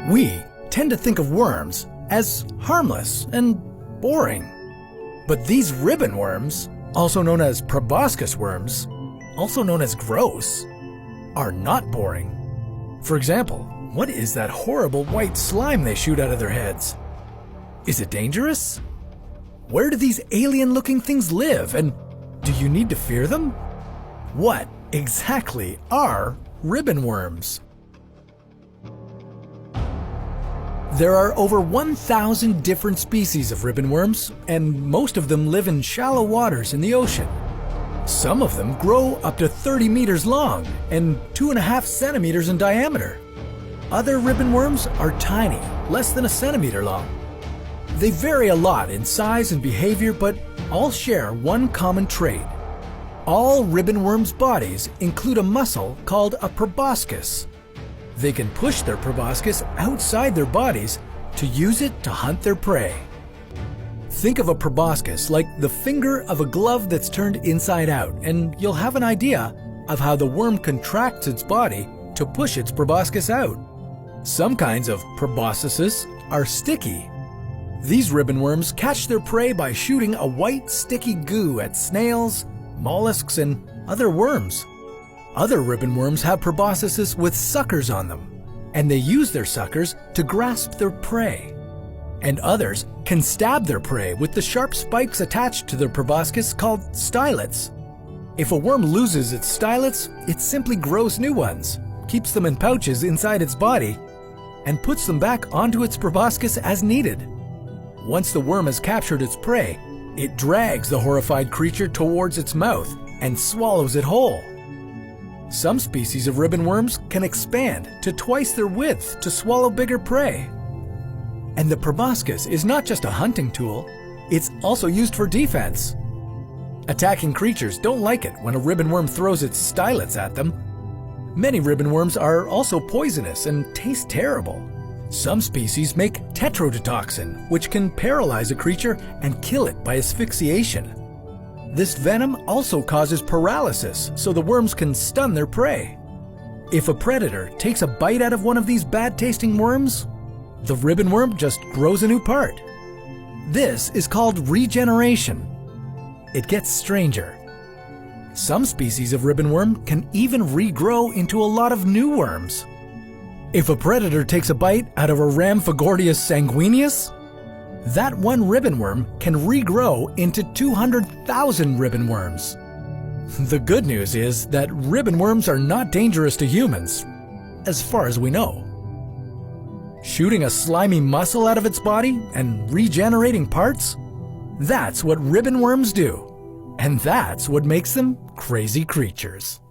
We tend to think of worms as harmless and boring. But these ribbon worms, also known as proboscis worms, also known as gross, are not boring. For example, what is that horrible white slime they shoot out of their heads? Is it dangerous? Where do these alien-looking things live, and do you need to fear them? What exactly are ribbon worms? There are over 1,000 different species of ribbon worms, and most of them live in shallow waters in the ocean. Some of them grow up to 30 meters long and 2.5 centimeters in diameter. Other ribbon worms are tiny, less than a centimeter long. They vary a lot in size and behavior, but all share one common trait. All ribbon worms' bodies include a muscle called a proboscis. They can push their proboscis outside their bodies to use it to hunt their prey. Think of a proboscis like the finger of a glove that's turned inside out, and you'll have an idea of how the worm contracts its body to push its proboscis out. Some kinds of proboscises are sticky. These ribbon worms catch their prey by shooting a white sticky goo at snails, mollusks, and other worms. Other ribbon worms have proboscises with suckers on them, and they use their suckers to grasp their prey. And others can stab their prey with the sharp spikes attached to their proboscis called stylets. If a worm loses its stylets, it simply grows new ones, keeps them in pouches inside its body, and puts them back onto its proboscis as needed. Once the worm has captured its prey, it drags the horrified creature towards its mouth and swallows it whole. Some species of ribbon worms can expand to twice their width to swallow bigger prey. And the proboscis is not just a hunting tool, it's also used for defense. Attacking creatures don't like it when a ribbon worm throws its stylets at them. Many ribbon worms are also poisonous and taste terrible. Some species make tetrodotoxin, which can paralyze a creature and kill it by asphyxiation. This venom also causes paralysis, so the worms can stun their prey. If a predator takes a bite out of one of these bad-tasting worms, the ribbon worm just grows a new part. This is called regeneration. It gets stranger. Some species of ribbon worm can even regrow into a lot of new worms. If a predator takes a bite out of a Rhamphogordius sanguineus, that one ribbon worm can regrow into 200,000 ribbon worms. The good news is that ribbon worms are not dangerous to humans, as far as we know. Shooting a slimy muscle out of its body and regenerating parts? That's what ribbon worms do. And that's what makes them crazy creatures.